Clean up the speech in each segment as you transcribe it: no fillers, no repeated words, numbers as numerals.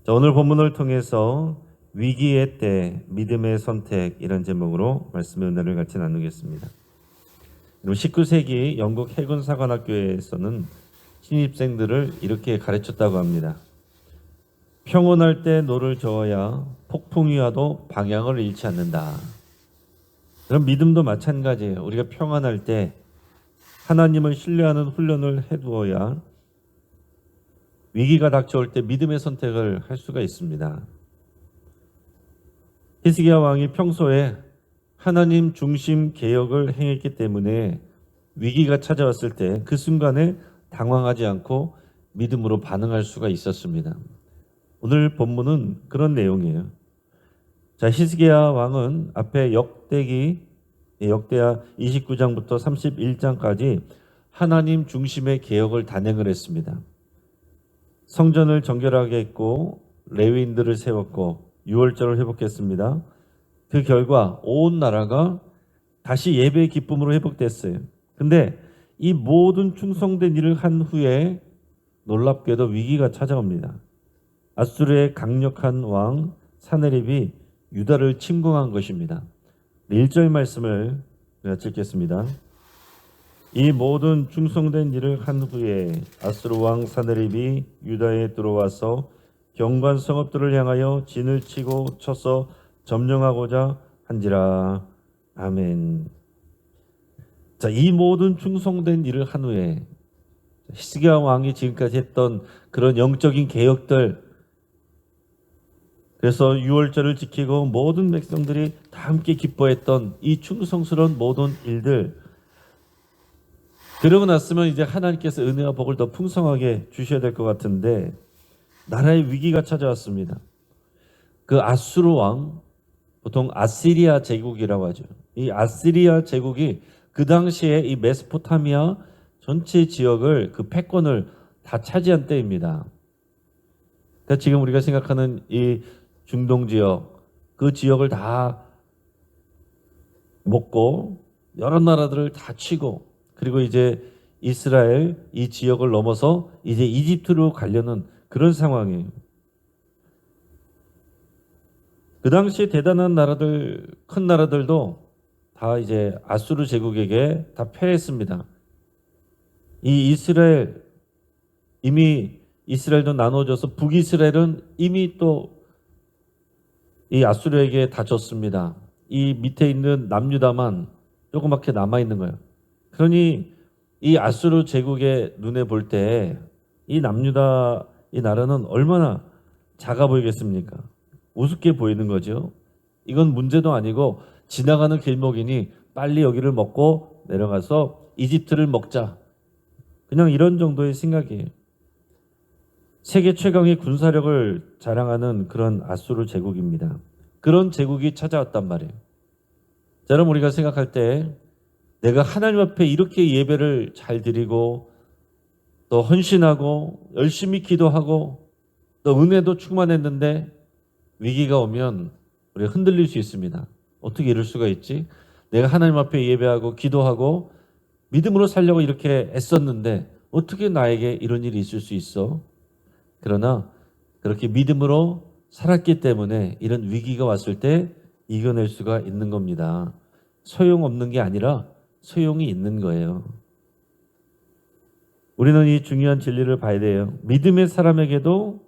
자, 오늘 본문을 통해서 위기의 때 믿음의 선택 이런 제목으로 말씀의 은혜를 같이 나누겠습니다. 19세기 영국 해군 사관학교에서는 신입생들을 이렇게 가르쳤다고 합니다. 평온할 때 노를 저어야 폭풍이 와도 방향을 잃지 않는다. 그럼 믿음도 마찬가지예요. 우리가 평안할 때 하나님을 신뢰하는 훈련을 해두어야 위기가 닥쳐올 때 믿음의 선택을 할 수가 있습니다. 히스기야 왕이 평소에 하나님 중심 개혁을 행했기 때문에 위기가 찾아왔을 때 그 순간에 당황하지 않고 믿음으로 반응할 수가 있었습니다. 오늘 본문은 그런 내용이에요. 자, 히스기야 왕은 앞에 역대하 29장부터 31장까지 하나님 중심의 개혁을 단행을 했습니다. 성전을 정결하게 했고 레위인들을 세웠고 유월절을 회복했습니다. 그 결과 온 나라가 다시 예배의 기쁨으로 회복됐어요. 근데 이 모든 충성된 일을 한 후에 놀랍게도 위기가 찾아옵니다. 아수르의 강력한 왕 사네립이 유다를 침공한 것입니다. 1절 말씀을 읽겠습니다. 이 모든 충성된 일을 한 후에 아수르 왕 사네립이 유다에 들어와서 경관 성읍들을 향하여 진을 치고 쳐서 점령하고자 한지라. 아멘. 자, 이 모든 충성된 일을 한 후에 히스기야 왕이 지금까지 했던 그런 영적인 개혁들, 그래서 유월절을 지키고 모든 백성들이 다 함께 기뻐했던 이 충성스러운 모든 일들, 그러고 났으면 이제 하나님께서 은혜와 복을 더 풍성하게 주셔야 될 것 같은데 나라의 위기가 찾아왔습니다. 그 아수르 왕, 보통 아시리아 제국이라고 하죠. 이 아시리아 제국이 그 당시에 이 메소포타미아 전체 지역을 그 패권을 다 차지한 때입니다. 그러니까 지금 우리가 생각하는 이 중동 지역, 그 지역을 다 먹고 여러 나라들을 다 치고, 그리고 이제 이스라엘 이 지역을 넘어서 이제 이집트로 가려는 그런 상황이에요. 그 당시 대단한 나라들, 큰 나라들도 다 이제 아수르 제국에게 다 패했습니다. 이 이스라엘, 이미 이스라엘도 나눠져서 북이스라엘은 이미 또 이 아수르에게 다 졌습니다. 이 밑에 있는 남유다만 조그맣게 남아 있는 거예요. 그러니 이 아수르 제국의 눈에 볼 때 이 남유다 이 나라는 얼마나 작아 보이겠습니까? 우습게 보이는 거죠. 이건 문제도 아니고 지나가는 길목이니 빨리 여기를 먹고 내려가서 이집트를 먹자. 그냥 이런 정도의 생각이에요. 세계 최강의 군사력을 자랑하는 그런 아수르 제국입니다. 그런 제국이 찾아왔단 말이에요. 자, 여러분, 우리가 생각할 때 내가 하나님 앞에 이렇게 예배를 잘 드리고 또 헌신하고 열심히 기도하고 또 은혜도 충만했는데 위기가 오면 우리가 흔들릴 수 있습니다. 어떻게 이럴 수가 있지? 내가 하나님 앞에 예배하고 기도하고 믿음으로 살려고 이렇게 애썼는데 어떻게 나에게 이런 일이 있을 수 있어? 그러나 그렇게 믿음으로 살았기 때문에 이런 위기가 왔을 때 이겨낼 수가 있는 겁니다. 소용없는 게 아니라 소용이 있는 거예요. 우리는 이 중요한 진리를 봐야 돼요. 믿음의 사람에게도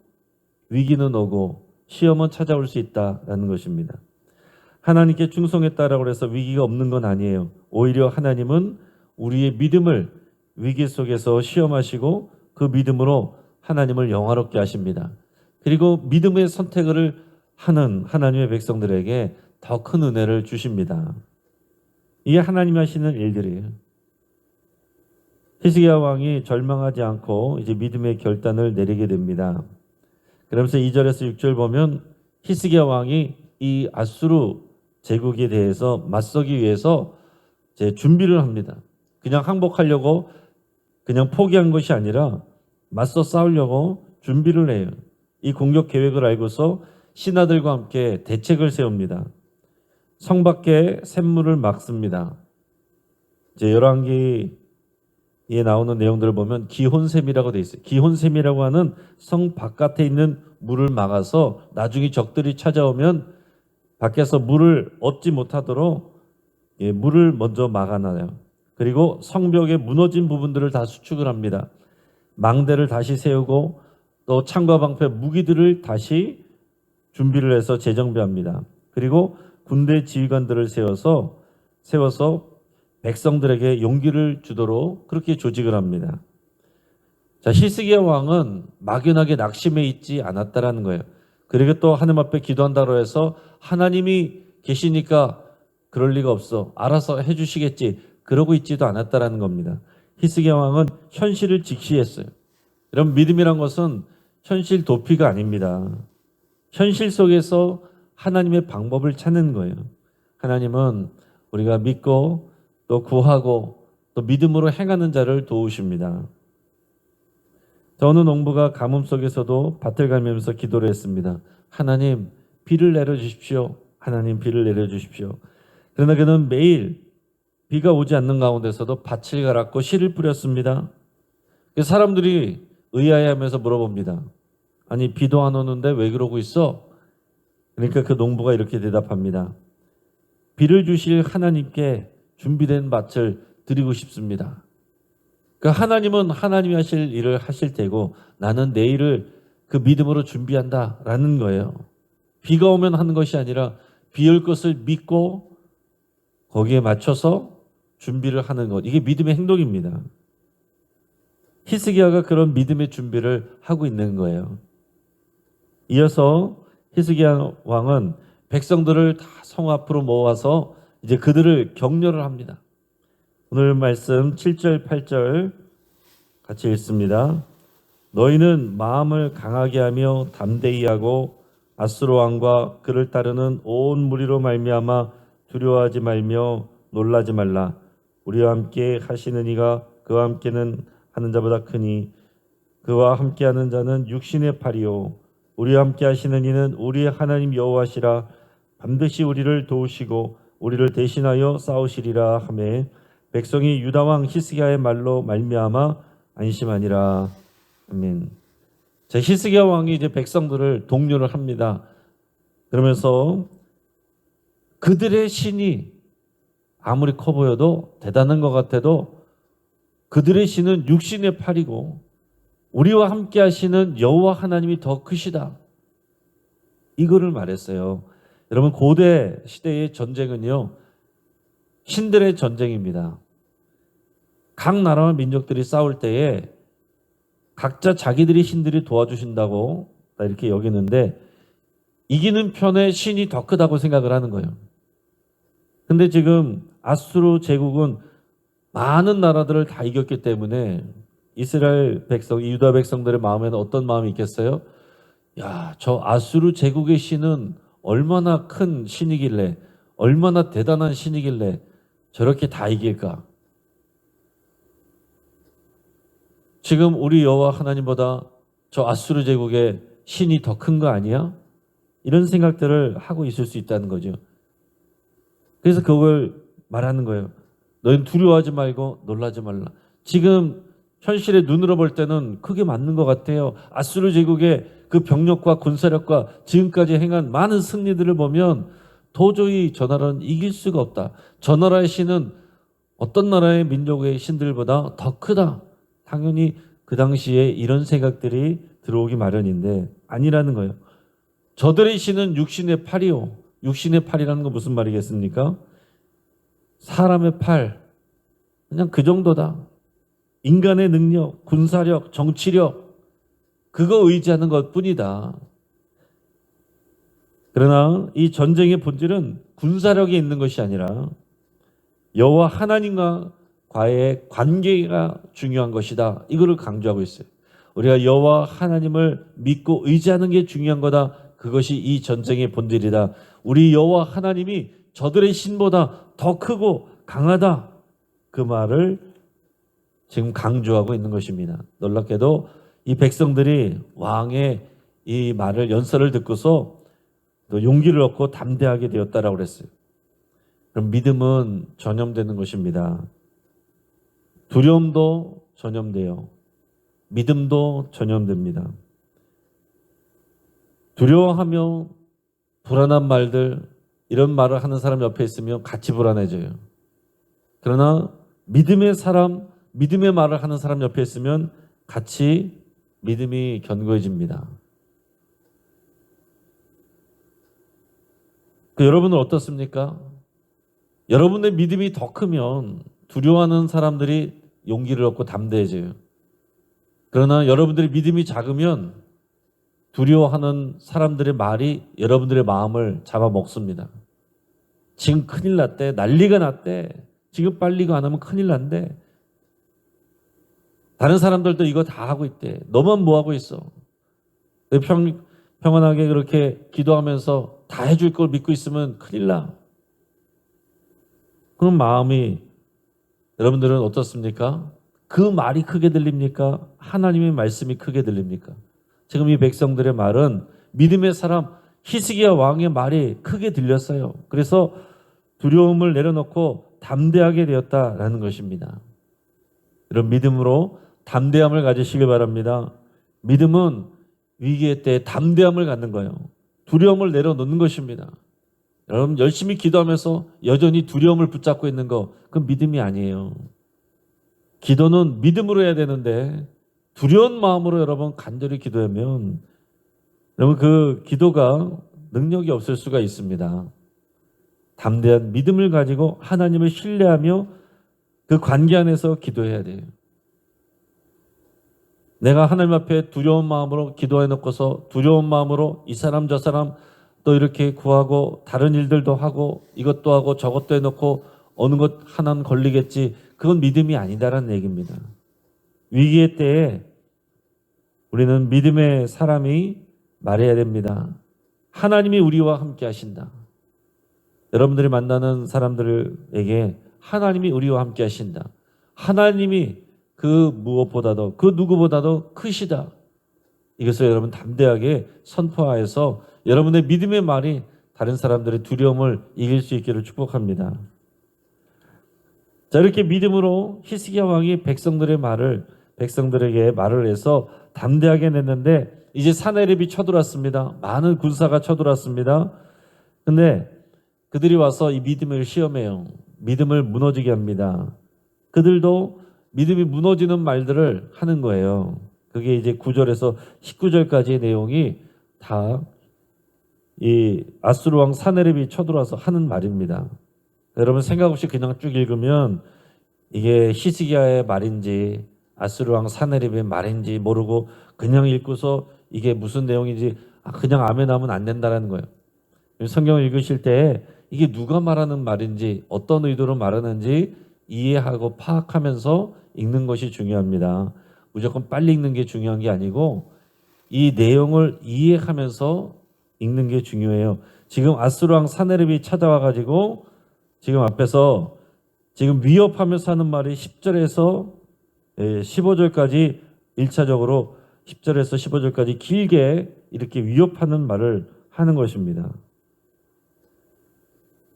위기는 오고 시험은 찾아올 수 있다라는 것입니다. 하나님께 충성했다라고 해서 위기가 없는 건 아니에요. 오히려 하나님은 우리의 믿음을 위기 속에서 시험하시고 그 믿음으로 하나님을 영화롭게 하십니다. 그리고 믿음의 선택을 하는 하나님의 백성들에게 더 큰 은혜를 주십니다. 이게 하나님이 하시는 일들이에요. 히스기야 왕이 절망하지 않고 이제 믿음의 결단을 내리게 됩니다. 그러면서 2절에서 6절 보면 히스기야 왕이 이 아수르 제국에 대해서 맞서기 위해서 이제 준비를 합니다. 그냥 항복하려고 그냥 포기한 것이 아니라 맞서 싸우려고 준비를 해요. 이 공격 계획을 알고서 신하들과 함께 대책을 세웁니다. 성 밖에 샘물을 막습니다. 이제 열왕기에 나오는 내용들을 보면 기혼샘이라고 돼 있어요. 기혼샘이라고 하는 성 바깥에 있는 물을 막아서 나중에 적들이 찾아오면 밖에서 물을 얻지 못하도록 물을 먼저 막아놔요. 그리고 성벽의 무너진 부분들을 다 수축을 합니다. 망대를 다시 세우고 또 창과 방패 무기들을 다시 준비를 해서 재정비합니다. 그리고 군대 지휘관들을 세워서 백성들에게 용기를 주도록 그렇게 조직을 합니다. 자, 히스기야 왕은 막연하게 낙심해 있지 않았다라는 거예요. 그리고 또 하나님 앞에 기도한다고 해서 하나님이 계시니까 그럴 리가 없어, 알아서 해주시겠지, 그러고 있지도 않았다라는 겁니다. 히스기야 왕은 현실을 직시했어요. 여러분, 믿음이란 것은 현실 도피가 아닙니다. 현실 속에서 하나님의 방법을 찾는 거예요. 하나님은 우리가 믿고 또 구하고 또 믿음으로 행하는 자를 도우십니다. 어느 농부가 가뭄 속에서도 밭을 갈면서 기도를 했습니다. 하나님, 비를 내려주십시오. 하나님, 비를 내려주십시오. 그러나 그는 매일 비가 오지 않는 가운데서도 밭을 갈았고 씨를 뿌렸습니다. 사람들이 의아해하면서 물어봅니다. 아니, 비도 안 오는데 왜 그러고 있어? 그러니까 그 농부가 이렇게 대답합니다. 비를 주실 하나님께 준비된 밭을 드리고 싶습니다. 그러니까 하나님은 하나님이 하실 일을 하실 테고 나는 내 일을 그 믿음으로 준비한다라는 거예요. 비가 오면 하는 것이 아니라 비 올 것을 믿고 거기에 맞춰서 준비를 하는 것. 이게 믿음의 행동입니다. 히스기야가 그런 믿음의 준비를 하고 있는 거예요. 이어서 히스기야 왕은 백성들을 다 성 앞으로 모아서 이제 그들을 격려를 합니다. 오늘 말씀 7절 8절 같이 읽습니다. 너희는 마음을 강하게 하며 담대히 하고 아수르 왕과 그를 따르는 온 무리로 말미암아 두려워하지 말며 놀라지 말라. 우리와 함께 하시는 이가 그와 함께는 하는 자보다 크니 그와 함께하는 자는 육신의 팔이요 우리와 함께 하시는 이는 우리의 하나님 여호와시라. 반드시 우리를 도우시고 우리를 대신하여 싸우시리라 하매 백성이 유다 왕 히스기야의 말로 말미암아 안심하니라. 아멘. 자, 히스기야 왕이 이제 백성들을 독려를 합니다. 그러면서 그들의 신이 아무리 커 보여도 대단한 것 같아도 그들의 신은 육신의 팔이고 우리와 함께 하시는 여호와 하나님이 더 크시다. 이거를 말했어요. 여러분, 고대 시대의 전쟁은요, 신들의 전쟁입니다. 각 나라와 민족들이 싸울 때에 각자 자기들의 신들이 도와주신다고 이렇게 여기는데 이기는 편의 신이 더 크다고 생각을 하는 거예요. 근데 지금 아수르 제국은 많은 나라들을 다 이겼기 때문에 이스라엘 백성, 유다 백성들의 마음에는 어떤 마음이 있겠어요? 야, 저 아수르 제국의 신은 얼마나 큰 신이길래, 얼마나 대단한 신이길래 저렇게 다 이길까? 지금 우리 여호와 하나님보다 저 아수르 제국의 신이 더 큰 거 아니야? 이런 생각들을 하고 있을 수 있다는 거죠. 그래서 그걸 말하는 거예요. 너희는 두려워하지 말고 놀라지 말라. 지금 현실의 눈으로 볼 때는 크게 맞는 것 같아요. 아수르 제국의 그 병력과 군사력과 지금까지 행한 많은 승리들을 보면 도저히 저 나라는 이길 수가 없다. 저 나라의 신은 어떤 나라의 민족의 신들보다 더 크다. 당연히 그 당시에 이런 생각들이 들어오기 마련인데 아니라는 거예요. 저들의 신은 육신의 팔이요. 육신의 팔이라는 건 무슨 말이겠습니까? 사람의 팔, 그냥 그 정도다. 인간의 능력, 군사력, 정치력, 그거 의지하는 것뿐이다. 그러나 이 전쟁의 본질은 군사력이 있는 것이 아니라 여호와 하나님과의 관계가 중요한 것이다. 이거를 강조하고 있어요. 우리가 여호와 하나님을 믿고 의지하는 게 중요한 거다. 그것이 이 전쟁의 본질이다. 우리 여호와 하나님이 저들의 신보다 더 크고 강하다. 그 말을 지금 강조하고 있는 것입니다. 놀랍게도 이 백성들이 왕의 이 말을 연설을 듣고서 또 용기를 얻고 담대하게 되었다라고 그랬어요. 그럼 믿음은 전염되는 것입니다. 두려움도 전염돼요. 믿음도 전염됩니다. 두려워하며 불안한 말들, 이런 말을 하는 사람 옆에 있으면 같이 불안해져요. 그러나 믿음의 사람, 믿음의 말을 하는 사람 옆에 있으면 같이 믿음이 견고해집니다. 여러분은 어떻습니까? 여러분의 믿음이 더 크면 두려워하는 사람들이 용기를 얻고 담대해져요. 그러나 여러분들의 믿음이 작으면 두려워하는 사람들의 말이 여러분들의 마음을 잡아먹습니다. 지금 큰일 났대, 난리가 났대, 지금 빨리 이거 안 하면 큰일 난대, 다른 사람들도 이거 다 하고 있대, 너만 뭐 하고 있어, 평안하게 그렇게 기도하면서 다 해줄 걸 믿고 있으면 큰일 나. 그런 마음이 여러분들은 어떻습니까? 그 말이 크게 들립니까? 하나님의 말씀이 크게 들립니까? 지금 이 백성들의 말은 믿음의 사람 히스기야 왕의 말이 크게 들렸어요. 그래서 두려움을 내려놓고 담대하게 되었다라는 것입니다. 이런 믿음으로 담대함을 가지시길 바랍니다. 믿음은 위기의 때에 담대함을 갖는 거예요. 두려움을 내려놓는 것입니다. 여러분 열심히 기도하면서 여전히 두려움을 붙잡고 있는 거, 그건 믿음이 아니에요. 기도는 믿음으로 해야 되는데 두려운 마음으로 여러분 간절히 기도하면 여러분 그 기도가 능력이 없을 수가 있습니다. 담대한 믿음을 가지고 하나님을 신뢰하며 그 관계 안에서 기도해야 돼요. 내가 하나님 앞에 두려운 마음으로 기도해 놓고서 두려운 마음으로 이 사람 저 사람 또 이렇게 구하고 다른 일들도 하고 이것도 하고 저것도 해놓고 어느 것 하나는 걸리겠지, 그건 믿음이 아니다라는 얘기입니다. 위기의 때에 우리는 믿음의 사람이 말해야 됩니다. 하나님이 우리와 함께 하신다. 여러분들이 만나는 사람들에게 하나님이 우리와 함께 하신다. 하나님이 그 무엇보다도 그 누구보다도 크시다. 이것을 여러분 담대하게 선포하여서 여러분의 믿음의 말이 다른 사람들의 두려움을 이길 수 있기를 축복합니다. 자, 이렇게 믿음으로 히스기야 왕이 백성들에게 말을 해서 담대하게 냈는데 이제 사내립이 쳐들어왔습니다. 많은 군사가 쳐들어왔습니다. 근데 그들이 와서 이 믿음을 시험해요. 믿음을 무너지게 합니다. 그들도 믿음이 무너지는 말들을 하는 거예요. 그게 이제 9절에서 19절까지의 내용이 다 이 아수르 왕 사네립이 쳐들어와서 하는 말입니다. 여러분 생각 없이 그냥 쭉 읽으면 이게 히스기야의 말인지 아수르 왕 사네립의 말인지 모르고 그냥 읽고서 이게 무슨 내용인지 그냥 아멘하면 안 된다는 거예요. 성경을 읽으실 때 이게 누가 말하는 말인지 어떤 의도로 말하는지 이해하고 파악하면서 읽는 것이 중요합니다. 무조건 빨리 읽는 게 중요한 게 아니고 이 내용을 이해하면서 읽는 게 중요해요. 지금 아수르 왕 사네립이 찾아와가지고 지금 앞에서 지금 위협하면서 하는 말이 10절에서 15절까지 1차적으로 10절에서 15절까지 길게 이렇게 위협하는 말을 하는 것입니다.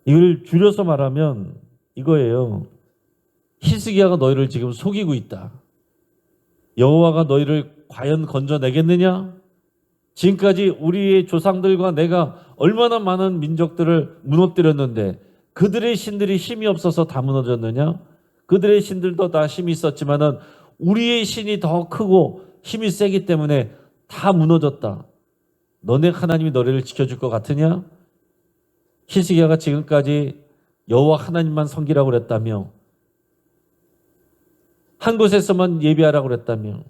이걸 줄여서 말하면 이거예요. 히스기야가 너희를 지금 속이고 있다. 여호와가 너희를 과연 건져내겠느냐? 지금까지 우리의 조상들과 내가 얼마나 많은 민족들을 무너뜨렸는데 그들의 신들이 힘이 없어서 다 무너졌느냐? 그들의 신들도 다 힘이 있었지만은 우리의 신이 더 크고 힘이 세기 때문에 다 무너졌다. 너네 하나님이 너희를 지켜줄 것 같으냐? 히스기야가 지금까지 여호와 하나님만 섬기라고 그랬다며, 한 곳에서만 예배하라고 그랬다며,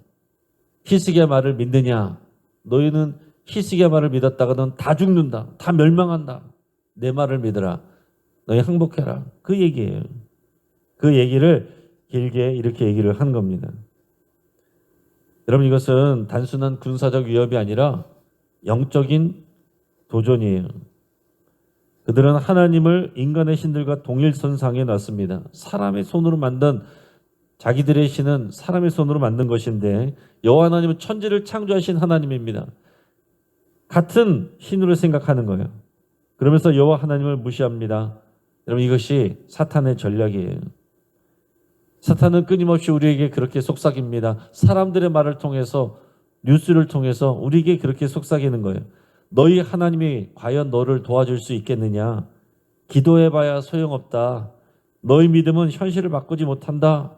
히스기야 말을 믿느냐? 너희는 히스기야 말을 믿었다가는 다 죽는다. 다 멸망한다. 내 말을 믿으라. 너희 행복해라. 그 얘기예요. 그 얘기를 길게 이렇게 얘기를 한 겁니다. 여러분 이것은 단순한 군사적 위협이 아니라 영적인 도전이에요. 그들은 하나님을 인간의 신들과 동일선상에 놨습니다. 사람의 손으로 만든 자기들의 신은 사람의 손으로 만든 것인데 여호와 하나님은 천지를 창조하신 하나님입니다. 같은 신으로 생각하는 거예요. 그러면서 여호와 하나님을 무시합니다. 여러분 이것이 사탄의 전략이에요. 사탄은 끊임없이 우리에게 그렇게 속삭입니다. 사람들의 말을 통해서 뉴스를 통해서 우리에게 그렇게 속삭이는 거예요. 너희 하나님이 과연 너를 도와줄 수 있겠느냐? 기도해봐야 소용없다. 너희 믿음은 현실을 바꾸지 못한다.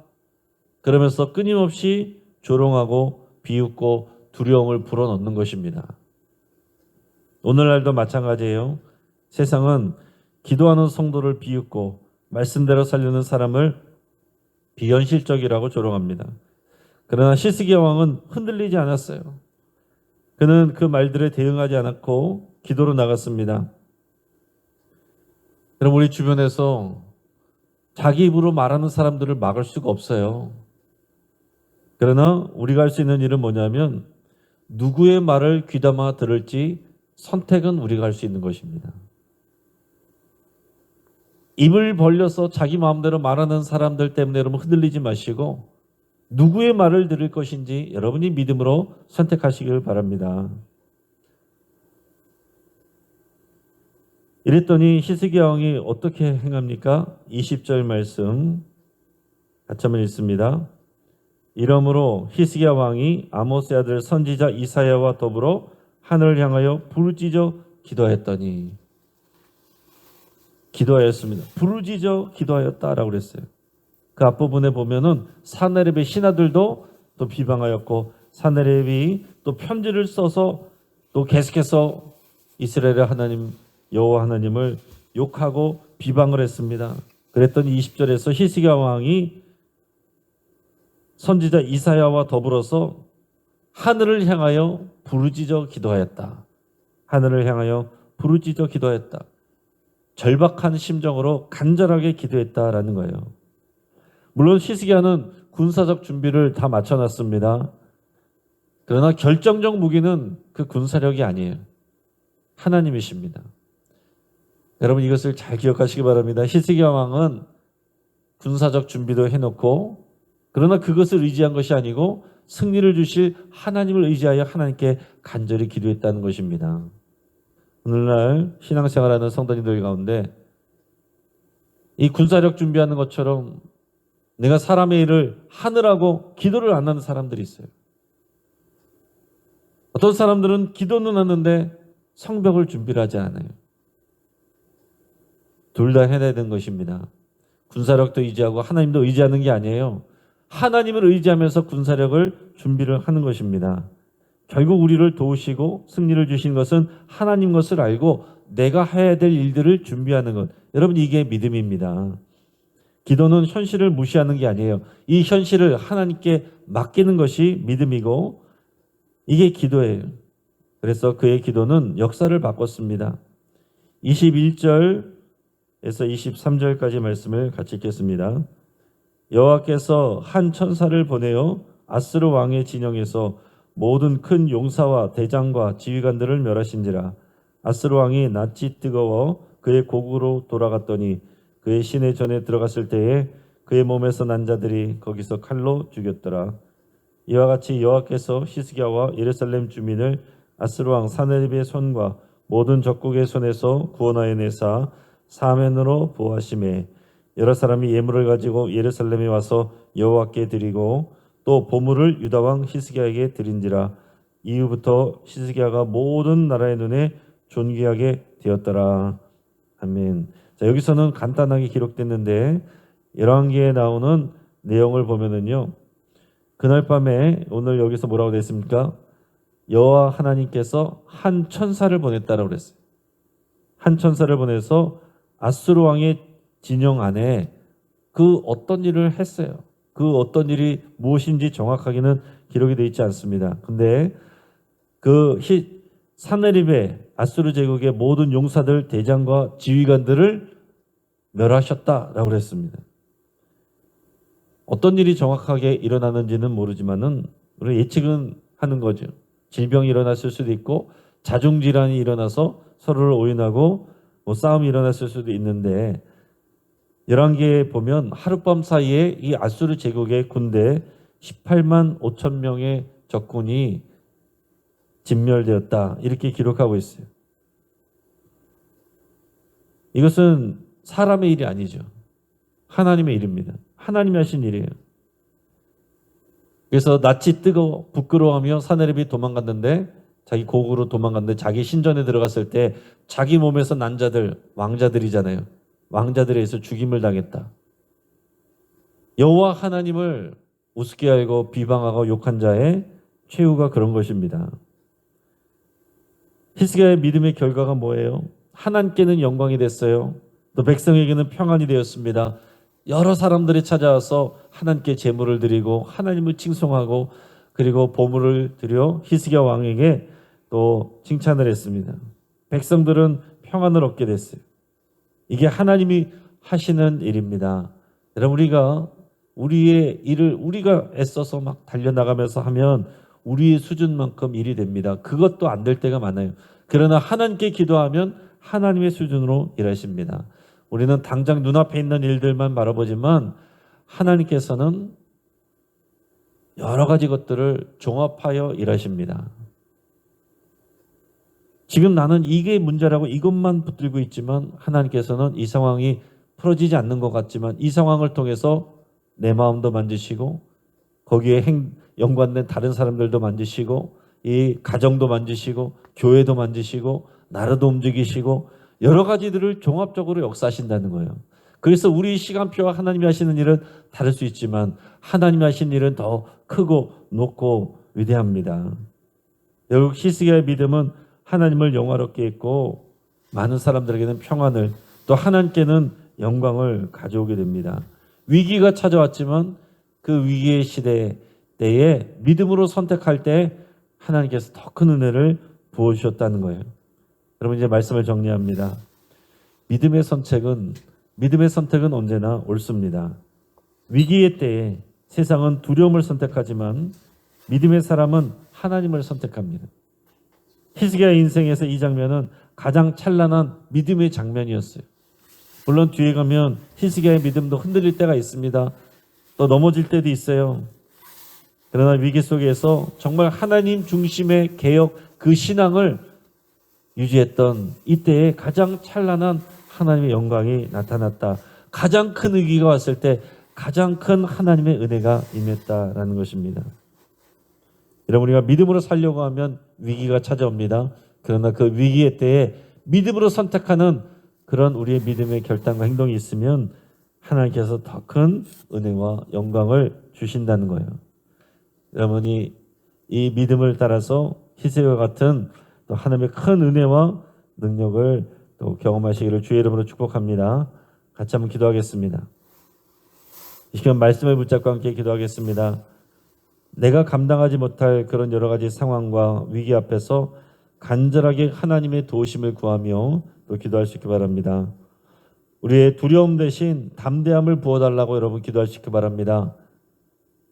그러면서 끊임없이 조롱하고 비웃고 두려움을 불어넣는 것입니다. 오늘날도 마찬가지예요. 세상은 기도하는 성도를 비웃고 말씀대로 살려는 사람을 비현실적이라고 조롱합니다. 그러나 히스기야 왕은 흔들리지 않았어요. 그는 그 말들에 대응하지 않았고 기도로 나갔습니다. 여러분, 우리 주변에서 자기 입으로 말하는 사람들을 막을 수가 없어요. 그러나 우리가 할 수 있는 일은 뭐냐면 누구의 말을 귀담아 들을지 선택은 우리가 할 수 있는 것입니다. 입을 벌려서 자기 마음대로 말하는 사람들 때문에 여러분 흔들리지 마시고 누구의 말을 들을 것인지 여러분이 믿음으로 선택하시길 바랍니다. 이랬더니 히스기야 왕이 어떻게 행합니까? 20절 말씀 같이 한번 읽습니다. 이러므로 히스기야 왕이 아모스의 아들 선지자 이사야와 더불어 하늘을 향하여 부르짖어 기도했더니, 기도하였습니다. 부르짖어 기도하였다라고 그랬어요. 그 앞부분에 보면은 사네립의 신하들도 또 비방하였고 사네립이 또 편지를 써서 또 계속해서 이스라엘의 하나님 여호와 하나님을 욕하고 비방을 했습니다. 그랬더니 20절에서 히스기야 왕이 선지자 이사야와 더불어서 하늘을 향하여 부르짖어 기도하였다. 하늘을 향하여 부르짖어 기도하였다. 절박한 심정으로 간절하게 기도했다라는 거예요. 물론 히스기야는 군사적 준비를 다 마쳐놨습니다. 그러나 결정적 무기는 그 군사력이 아니에요. 하나님이십니다. 여러분, 이것을 잘 기억하시기 바랍니다. 히스기야 왕은 군사적 준비도 해놓고 그러나 그것을 의지한 것이 아니고 승리를 주실 하나님을 의지하여 하나님께 간절히 기도했다는 것입니다. 오늘날 신앙생활하는 성도님들 가운데 이 군사력 준비하는 것처럼 내가 사람의 일을 하느라고 기도를 안 하는 사람들이 있어요. 어떤 사람들은 기도는 하는데 성벽을 준비를 하지 않아요. 둘 다 해야 되는 것입니다. 군사력도 의지하고 하나님도 의지하는 게 아니에요. 하나님을 의지하면서 군사력을 준비를 하는 것입니다. 결국 우리를 도우시고 승리를 주신 것은 하나님 것을 알고 내가 해야 될 일들을 준비하는 것. 여러분, 이게 믿음입니다. 기도는 현실을 무시하는 게 아니에요. 이 현실을 하나님께 맡기는 것이 믿음이고 이게 기도예요. 그래서 그의 기도는 역사를 바꿨습니다. 21절에서 23절까지 말씀을 같이 읽겠습니다. 여호와께서 한 천사를 보내어 아스루 왕의 진영에서 모든 큰 용사와 대장과 지휘관들을 멸하신지라. 아스루 왕이 낯이 뜨거워 그의 고국으로 돌아갔더니 그의 시내 전에 들어갔을 때에 그의 몸에서 난 자들이 거기서 칼로 죽였더라. 이와 같이 여호와께서 히스기야와 예루살렘 주민을 아스루 왕 사네립의 손과 모든 적국의 손에서 구원하여 내사 사면으로 보호하시매 여러 사람이 예물을 가지고 예루살렘에 와서 여호와께 드리고 또 보물을 유다 왕 히스기야에게 드린지라. 이후부터 히스기야가 모든 나라의 눈에 존귀하게 되었더라. 아멘. 자, 여기서는 간단하게 기록됐는데 열왕기에 나오는 내용을 보면은요. 그날 밤에 오늘 여기서 뭐라고 되어 있습니까? 여호와 하나님께서 한 천사를 보냈다라고 그랬어요. 한 천사를 보내서 아수르 왕의 진영 안에 그 어떤 일을 했어요. 그 어떤 일이 무엇인지 정확하게는 기록이 되어 있지 않습니다. 근데 그 사네립의 아수르 제국의 모든 용사들, 대장과 지휘관들을 멸하셨다라고 했습니다. 어떤 일이 정확하게 일어나는지는 모르지만은 우리 예측은 하는 거죠. 질병이 일어났을 수도 있고 자중질환이 일어나서 서로를 오인하고 싸움이 일어났을 수도 있는데 열왕기에 보면 하룻밤 사이에 이 아수르 제국의 군대 18만 5천 명의 적군이 진멸되었다. 이렇게 기록하고 있어요. 이것은 사람의 일이 아니죠. 하나님의 일입니다. 하나님이 하신 일이에요. 그래서 낯이 뜨거워 부끄러워하며 사네립이 도망갔는데 자기 고국으로 도망갔는데 자기 신전에 들어갔을 때 자기 몸에서 난 자들 왕자들이잖아요. 왕자들에 의해서 죽임을 당했다. 여호와 하나님을 우습게 알고 비방하고 욕한 자의 최후가 그런 것입니다. 히스기야의 믿음의 결과가 뭐예요? 하나님께는 영광이 됐어요. 또 백성에게는 평안이 되었습니다. 여러 사람들이 찾아와서 하나님께 제물을 드리고 하나님을 칭송하고 그리고 보물을 드려 히스기야 왕에게 또 칭찬을 했습니다. 백성들은 평안을 얻게 됐어요. 이게 하나님이 하시는 일입니다. 여러분, 우리가 우리의 일을 우리가 애써서 막 달려나가면서 하면 우리의 수준만큼 일이 됩니다. 그것도 안 될 때가 많아요. 그러나 하나님께 기도하면 하나님의 수준으로 일하십니다. 우리는 당장 눈앞에 있는 일들만 바라보지만 하나님께서는 여러 가지 것들을 종합하여 일하십니다. 지금 나는 이게 문제라고 이것만 붙들고 있지만 하나님께서는 이 상황이 풀어지지 않는 것 같지만 이 상황을 통해서 내 마음도 만지시고 거기에 연관된 다른 사람들도 만지시고 이 가정도 만지시고 교회도 만지시고 나라도 움직이시고 여러 가지들을 종합적으로 역사하신다는 거예요. 그래서 우리 시간표와 하나님이 하시는 일은 다를 수 있지만 하나님이 하시는 일은 더 크고 높고 위대합니다. 결국 히스기야의 믿음은 하나님을 영화롭게 했고 많은 사람들에게는 평안을 또 하나님께는 영광을 가져오게 됩니다. 위기가 찾아왔지만 그 위기의 시대 때에 믿음으로 선택할 때 하나님께서 더 큰 은혜를 부어주셨다는 거예요. 여러분, 이제 말씀을 정리합니다. 믿음의 선택은 언제나 옳습니다. 위기의 때에 세상은 두려움을 선택하지만 믿음의 사람은 하나님을 선택합니다. 히스기야 인생에서 이 장면은 가장 찬란한 믿음의 장면이었어요. 물론 뒤에 가면 히스기야의 믿음도 흔들릴 때가 있습니다. 또 넘어질 때도 있어요. 그러나 위기 속에서 정말 하나님 중심의 개혁, 그 신앙을 유지했던 이때에 가장 찬란한 하나님의 영광이 나타났다. 가장 큰 위기가 왔을 때 가장 큰 하나님의 은혜가 임했다라는 것입니다. 여러분, 우리가 믿음으로 살려고 하면 위기가 찾아옵니다. 그러나 그 위기의 때에 믿음으로 선택하는 그런 우리의 믿음의 결단과 행동이 있으면 하나님께서 더 큰 은혜와 영광을 주신다는 거예요. 여러분이 이 믿음을 따라서 히스기야와 같은 또 하나님의 큰 은혜와 능력을 또 경험하시기를 주의 이름으로 축복합니다. 같이 한번 기도하겠습니다. 이 시간 말씀을 붙잡고 함께 기도하겠습니다. 내가 감당하지 못할 그런 여러 가지 상황과 위기 앞에서 간절하게 하나님의 도우심을 구하며 또 기도할 수 있기 바랍니다. 우리의 두려움 대신 담대함을 부어달라고 여러분 기도할 수 있기 바랍니다.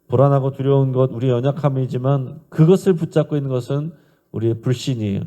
불안하고 두려운 것 우리의 연약함이지만 그것을 붙잡고 있는 것은 우리의 불신이에요.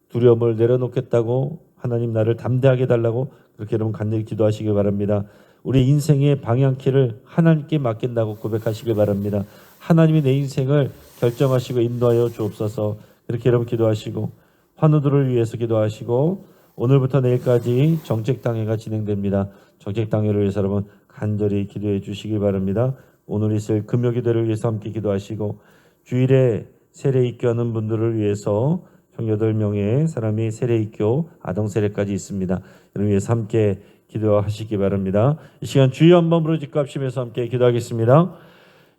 두려움을 내려놓겠다고 하나님 나를 담대하게 해달라고 그렇게 여러분 간절히 기도하시길 바랍니다. 우리 인생의 방향키를 하나님께 맡긴다고 고백하시길 바랍니다. 하나님이 내 인생을 결정하시고 인도하여 주옵소서. 그렇게 여러분 기도하시고 환우들을 위해서 기도하시고 오늘부터 내일까지 정책당회가 진행됩니다. 정책당회를 위해서 여러분 간절히 기도해 주시길 바랍니다. 오늘 있을 금요기도를 위해서 함께 기도하시고 주일에 세례 입교하는 분들을 위해서 총 8명의 사람이 세례 입교 아동 세례까지 있습니다. 여러분 위해서 함께 기도하시기 바랍니다. 이 시간 주여 한번 부르짖고 합심해서 함께 기도하겠습니다.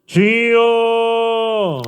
주여